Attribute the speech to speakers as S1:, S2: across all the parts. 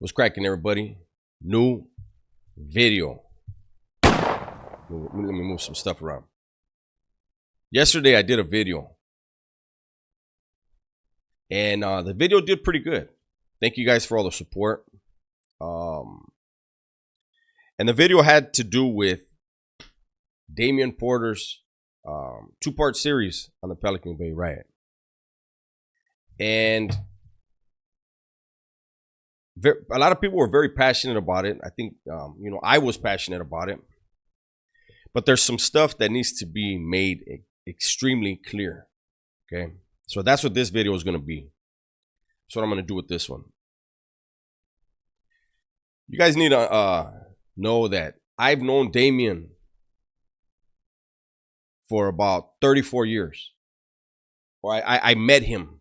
S1: What's cracking, everybody? New video. Let me move some stuff around. Yesterday, I did a video, and the video did pretty good. Thank you guys for all the support. And the video had to do with Damion Porter's two-part series on the Pelican Bay riot. And a lot of people were very passionate about it. I think, I was passionate about it. But there's some stuff that needs to be made extremely clear. Okay? So that's what this video is going to be. That's what I'm going to do with this one. You guys need to know that I've known Damion for about 34 years. Or I met him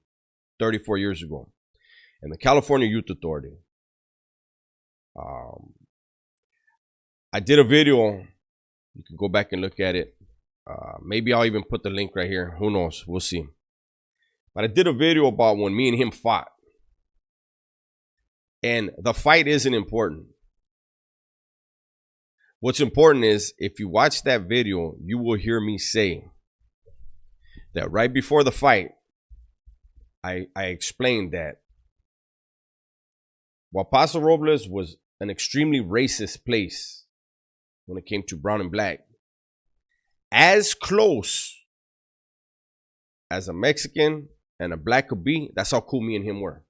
S1: 34 years ago in the California Youth Authority. I did a video. You can go back and look at it. Maybe I'll even put the link right here. Who knows? We'll see. But I did a video about when me and him fought. And the fight isn't important. What's important is if you watch that video, you will hear me say that right before the fight, I explained that while Paso Robles was an extremely racist place when it came to brown and black, as close as a Mexican and a black could be, that's how cool me and him were.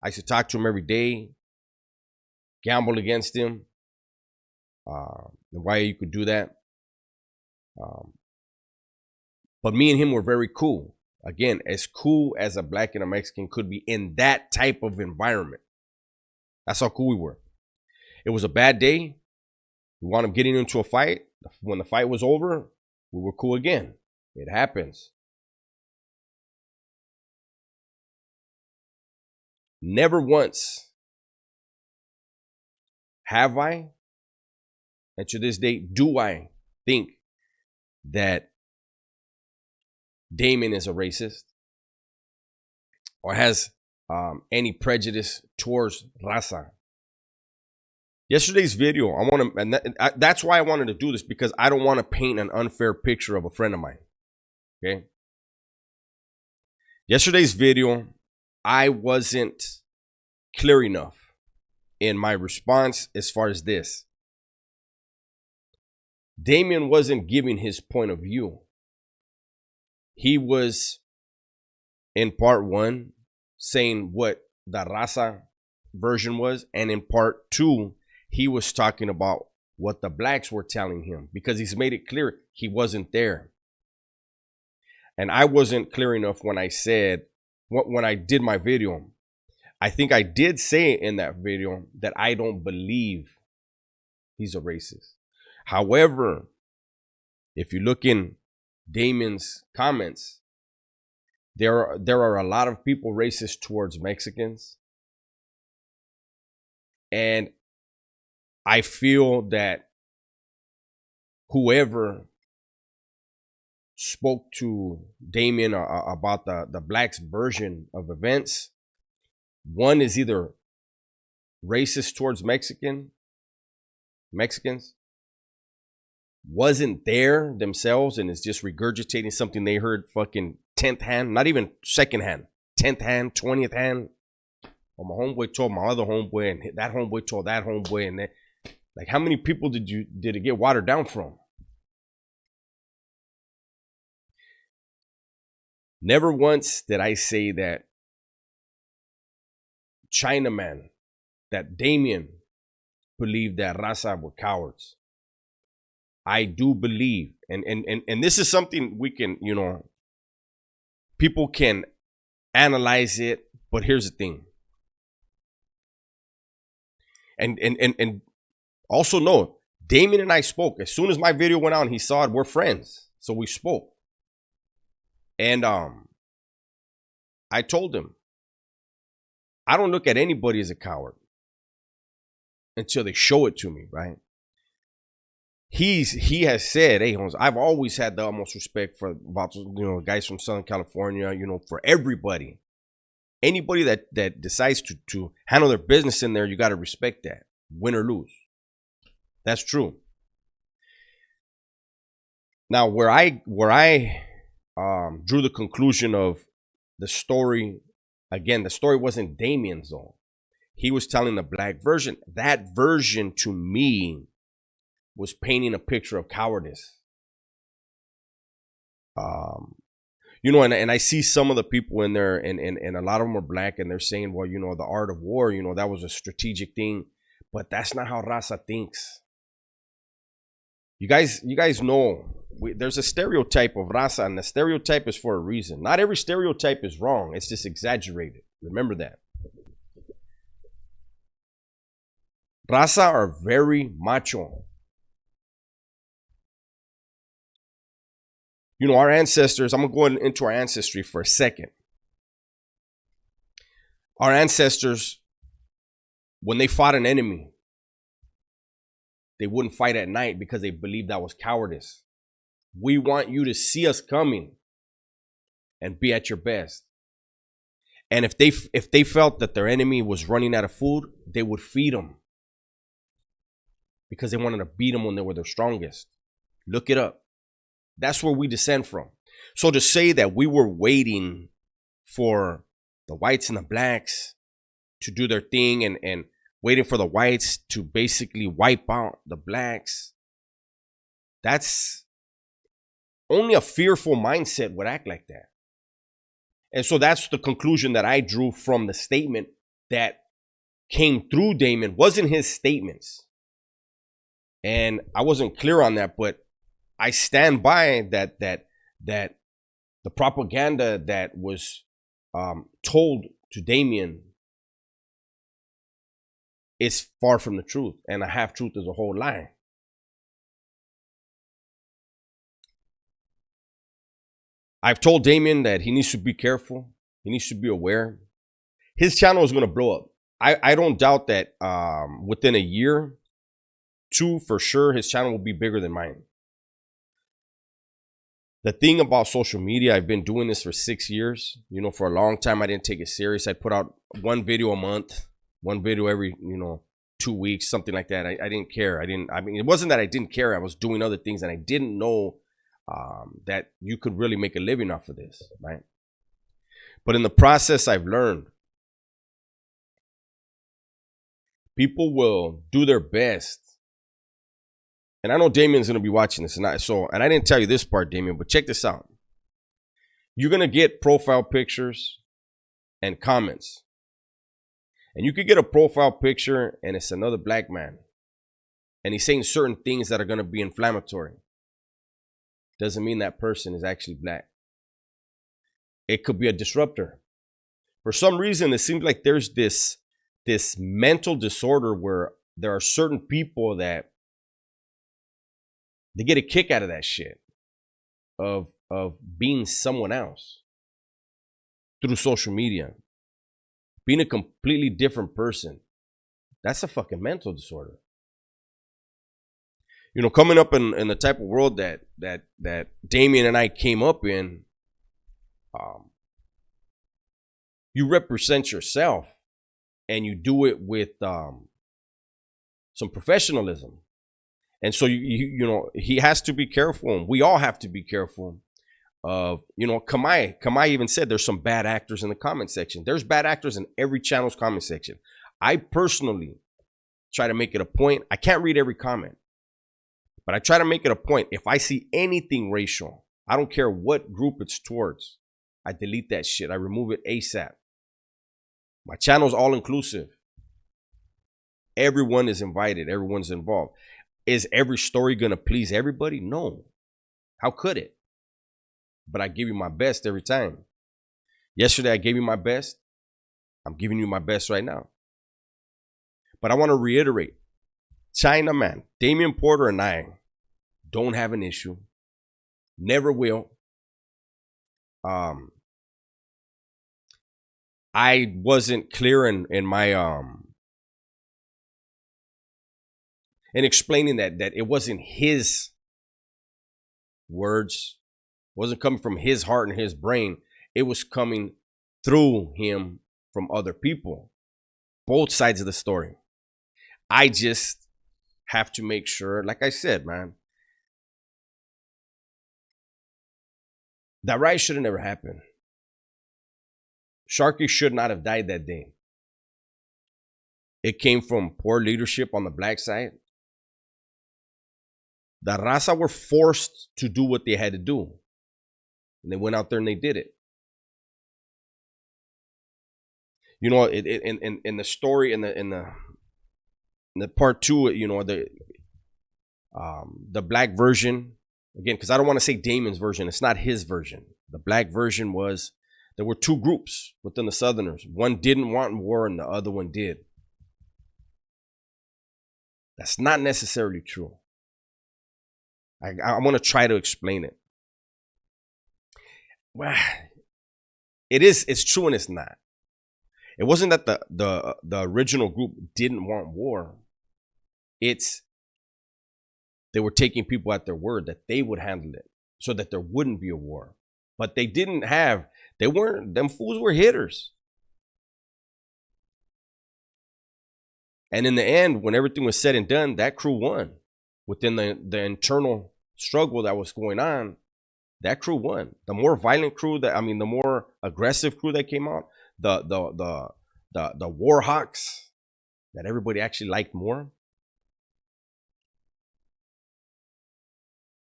S1: I used to talk to him every day, gamble against him. Why you could do that. But me and him were very cool. Again, as cool as a black and a Mexican could be in that type of environment. That's how cool we were. It was a bad day. We wound up getting into a fight. When the fight was over, we were cool again. It happens. Never once have I, and to this day, do I think that Damion is a racist or has any prejudice towards raza. Yesterday's video, that's why I wanted to do this, because I don't want to paint an unfair picture of a friend of mine. Okay. Yesterday's video, I wasn't clear enough in my response as far as this. Damion wasn't giving his point of view. He was, in part one, saying what the raza version was, and in part two, he was talking about what the blacks were telling him, because he's made it clear he wasn't there. And I wasn't clear enough when I said, when I did my video. I think I did say in that video that I don't believe he's a racist. However, if you look in Damion's comments, there are a lot of people racist towards Mexicans. And I feel that whoever spoke to Damion about the blacks version of events, one is either racist towards Mexicans, wasn't there themselves, and is just regurgitating something they heard fucking 10th hand, not even second hand, 10th hand, 20th hand. Well, my homeboy told my other homeboy, and that homeboy told that homeboy, and that, like, how many people did it get watered down from? Never once did I say that Chinaman, that Damion believed that raza were cowards. I do believe, and this is something we can, people can analyze it, but here's the thing. And also know, Damion and I spoke. As soon as my video went out, he saw it, we're friends. So we spoke. And I told him, I don't look at anybody as a coward until they show it to me, right? He has said, hey, Holmes, I've always had the utmost respect for about guys from Southern California, for everybody. Anybody that decides to handle their business in there, you got to respect that, win or lose. That's true. Now, where I drew the conclusion of the story, again, the story wasn't Damion's though. He was telling the black version. That version to me was painting a picture of cowardice. And I see some of the people in there, and a lot of them are black, and they're saying, well, the art of war, that was a strategic thing, but that's not how Raza thinks. You guys know there's a stereotype of Raza, and the stereotype is for a reason. Not every stereotype is wrong. It's just exaggerated. Remember that. Raza are very macho. Our ancestors, I'm going to go into our ancestry for a second. Our ancestors, when they fought an enemy, they wouldn't fight at night because they believed that was cowardice. We want you to see us coming and be at your best. And if they felt that their enemy was running out of food, they would feed them because they wanted to beat them when they were their strongest. Look it up. That's where we descend from. So to say that we were waiting for the whites and the blacks to do their thing and waiting for the whites to basically wipe out the blacks, that's only a fearful mindset would act like that. And so that's the conclusion that I drew from the statement that came through Damion. Wasn't his statements. And I wasn't clear on that, but I stand by that the propaganda that was told to Damion is far from the truth, and a half truth is a whole lie. I've told Damion that he needs to be careful. He needs to be aware. His channel is going to blow up. I don't doubt that within a year, 2 for sure, his channel will be bigger than mine. The thing about social media, I've been doing this for 6 years. For a long time, I didn't take it serious. I put out one video a month, one video every, 2 weeks, something like that. I didn't care. It wasn't that I didn't care. I was doing other things, and I didn't know that you could really make a living off of this, right? But in the process, I've learned people will do their best. And I know Damion's going to be watching this. And I didn't tell you this part, Damion, but check this out. You're going to get profile pictures and comments. And you could get a profile picture and it's another black man. And he's saying certain things that are going to be inflammatory. Doesn't mean that person is actually black. It could be a disruptor. For some reason, it seems like there's this mental disorder where there are certain people that they get a kick out of that shit of being someone else through social media, being a completely different person. That's a fucking mental disorder. Coming up in the type of world that Damion and I came up in, you represent yourself and you do it with some professionalism. And so, he has to be careful, and we all have to be careful of, Kamai even said there's some bad actors in the comment section. There's bad actors in every channel's comment section. I personally try to make it a point. I can't read every comment, but I try to make it a point. If I see anything racial, I don't care what group it's towards, I delete that shit. I remove it ASAP. My channel's all inclusive. Everyone is invited. Everyone's involved. Is every story going to please everybody? No. How could it? But I give you my best every time. Yesterday, I gave you my best. I'm giving you my best right now. But I want to reiterate, China Man, Damion Porter and I don't have an issue. Never will. I wasn't clear in my in explaining that it wasn't his words, wasn't coming from his heart and his brain. It was coming through him from other people. Both sides of the story. I just have to make sure, like I said, man, that riot should have never happened. Sharky should not have died that day. It came from poor leadership on the black side. The raza were forced to do what they had to do. And they went out there and they did it. You know, in the story, in the part two, you know, the black version, again, because I don't want to say Damion's version. It's not his version. The black version was, there were two groups within the Southerners. One didn't want war and the other one did. That's not necessarily true. I want to try to explain it. Well, it's true and it's not. It wasn't that the original group didn't want war. It's they were taking people at their word that they would handle it so that there wouldn't be a war. But them fools were hitters. And in the end, when everything was said and done, that crew won. Within the internal struggle that was going on, that crew won. The more violent crew the more aggressive crew that came out, the war hawks that everybody actually liked more.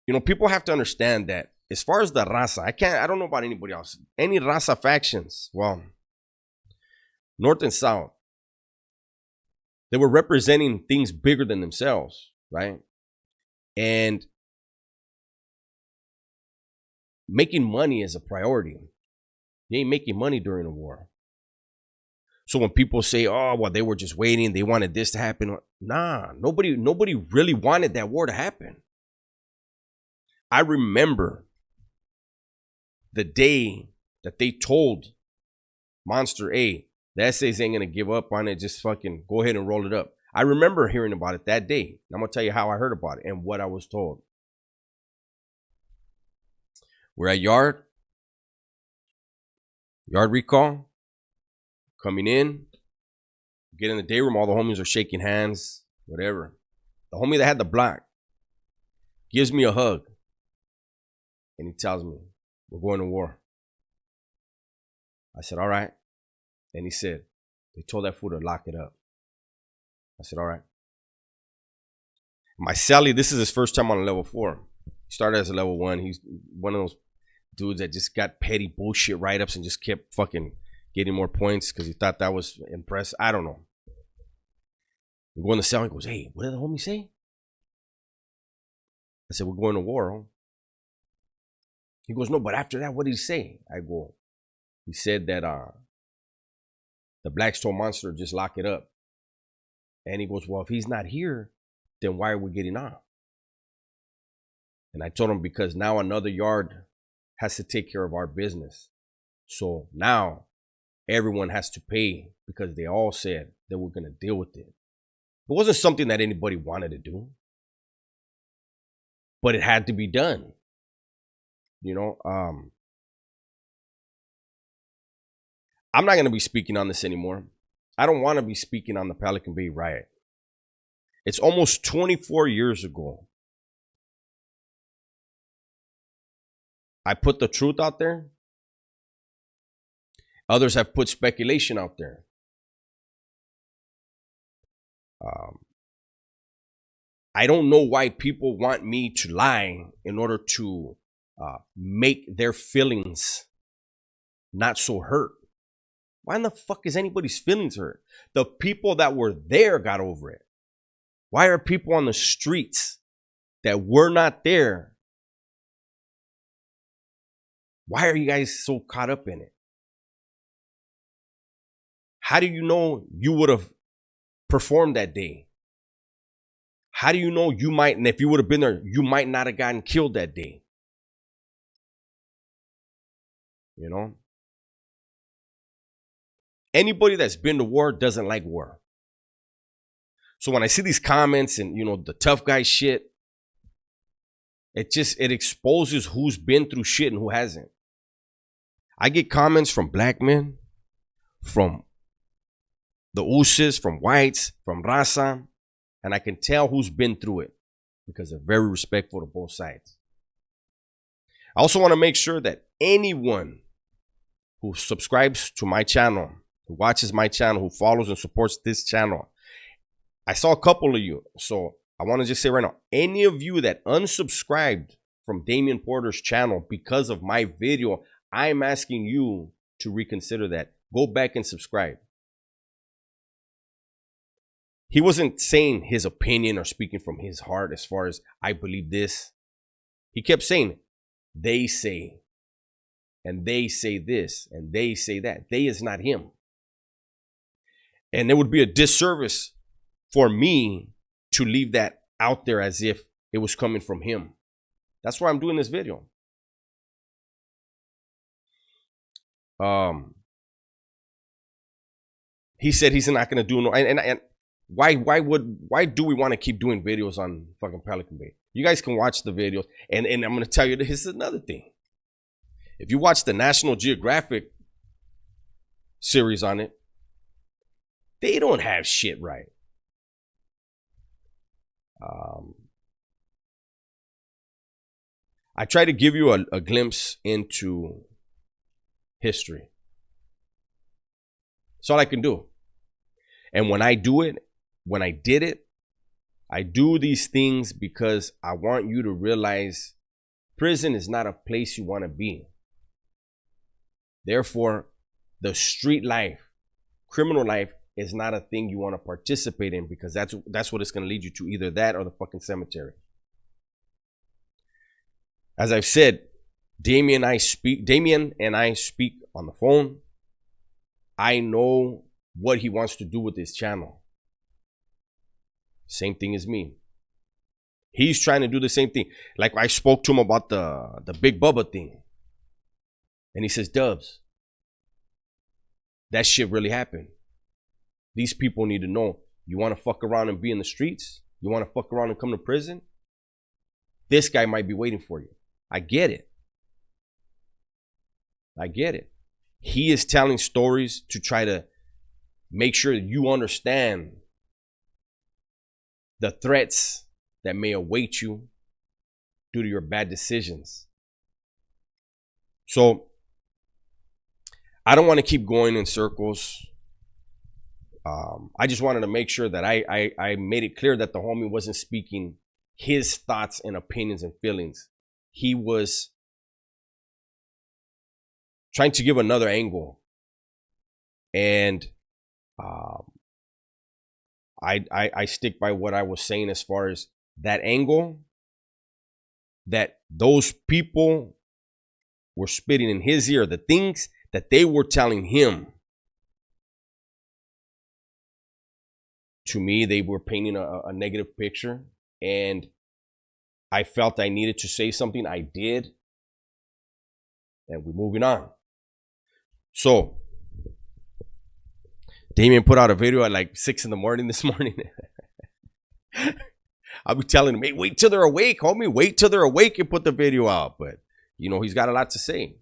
S1: You know, people have to understand that as far as the raza, I don't know about anybody else. Any raza factions, well, North and South, they were representing things bigger than themselves, right? And making money is a priority. They ain't making money during the war. So when people say, oh, well, they were just waiting, they wanted this to happen. Nah, nobody really wanted that war to happen. I remember the day that they told Monster A, the essays ain't going to give up on it, just fucking go ahead and roll it up. I remember hearing about it that day. I'm going to tell you how I heard about it and what I was told. We're at yard recall, coming in, get in the day room, all the homies are shaking hands, whatever. The homie that had the block gives me a hug, and he tells me, we're going to war. I said, all right. And he said, they told that fool to lock it up. I said, all right. My Sally, this is his first time on a level 4. He started as a level 1. He's one of those dudes that just got petty bullshit write-ups and just kept fucking getting more points because he thought that was impressive. I don't know. We go in the cell. He goes, hey, what did the homie say? I said, we're going to war. Huh? He goes, no, but after that, what did he say? I go, he said that the blacks told Monster just lock it up. And he goes, well, if he's not here, then why are we getting off? And I told him, because now another yard has to take care of our business. So now everyone has to pay because they all said they were going to deal with it. It wasn't something that anybody wanted to do, but it had to be done. You know, I'm not going to be speaking on this anymore. I don't want to be speaking on the Pelican Bay riot. It's almost 24 years ago. I put the truth out there. Others have put speculation out there. I don't know why people want me to lie in order to make their feelings not so hurt. Why in the fuck is anybody's feelings hurt? The people that were there got over it. Why are people on the streets that were not there? Why are you guys so caught up in it? How do you know you would have performed that day? How do you know you might, and if you would have been there, you might not have gotten killed that day? You know? Anybody that's been to war doesn't like war. So when I see these comments and, you know, the tough guy shit, it exposes who's been through shit and who hasn't. I get comments from black men, from the Uses, from whites, from Raza, and I can tell who's been through it because they're very respectful to both sides. I also want to make sure that anyone who subscribes to my channel, who watches my channel, who follows and supports this channel, I saw a couple of you, so I want to just say right now, any of you that unsubscribed from Damion Porter's channel because of my video, I'm asking you to reconsider that. Go back and subscribe. He wasn't saying his opinion or speaking from his heart as far as I believe this. He kept saying, they say, and they say this, and they say that. They is not him. And it would be a disservice for me to leave that out there as if it was coming from him. That's why I'm doing this video. He said he's not gonna do no, and why do we want to keep doing videos on fucking Pelican Bay? You guys can watch the videos, and I'm gonna tell you this is another thing. If you watch the National Geographic series on it, they don't have shit right. I try to give you a glimpse into history. That's all I can do. And when I do it, when I did it, I do these things because I want you to realize prison is not a place you want to be. Therefore, the street life, criminal life, is not a thing you want to participate in, because that's what it's going to lead you to, either that or the fucking cemetery. As I've said, Damion and I speak on the phone. I know what he wants to do with his channel. Same thing as me. He's trying to do the same thing. Like, I spoke to him about the Big Bubba thing. And he says, Dubs, that shit really happened. These people need to know, you want to fuck around and be in the streets? You want to fuck around and come to prison? This guy might be waiting for you. I get it. I get it. He is telling stories to try to make sure that you understand the threats that may await you due to your bad decisions. So I don't want to keep going in circles. I just wanted to make sure that I made it clear that the homie wasn't speaking his thoughts and opinions and feelings. He was trying to give another angle. And I stick by what I was saying as far as that angle, that those people were spitting in his ear, the things that they were telling him. To me, they were painting a negative picture, and I felt I needed to say something. I did, and we're moving on. So Damion put out a video at like 6 in the morning this morning. I'll be telling him, hey, wait till they're awake, homie. Wait till they're awake and put the video out. But, you know, he's got a lot to say.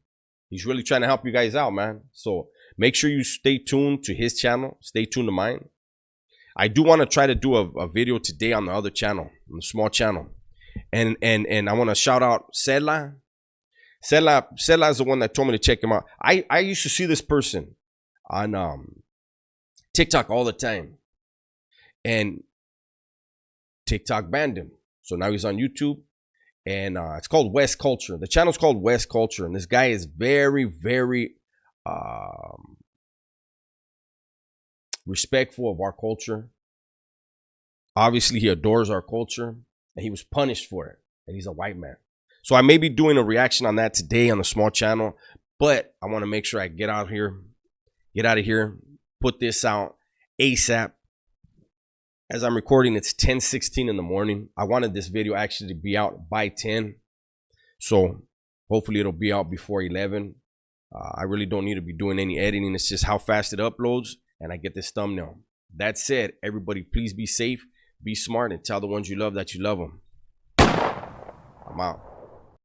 S1: He's really trying to help you guys out, man. So make sure you stay tuned to his channel. Stay tuned to mine. I do want to try to do a video today on the other channel, on the small channel. And I want to shout out Sela. Sela is the one that told me to check him out. I used to see this person on TikTok all the time. And TikTok banned him. So now he's on YouTube. And it's called West Culture. The channel's called West Culture. And this guy is very, very respectful of our culture. Obviously, he adores our culture. And he was punished for it. And he's a white man. So I may be doing a reaction on that today on the small channel. But I want to make sure I get out of here, put this out ASAP. As I'm recording, it's 10:16 in the morning. I wanted this video actually to be out by 10. So hopefully it'll be out before 11. I really don't need to be doing any editing. It's just how fast it uploads and I get this thumbnail. That said, everybody, please be safe, be smart, and tell the ones you love that you love them. I'm out.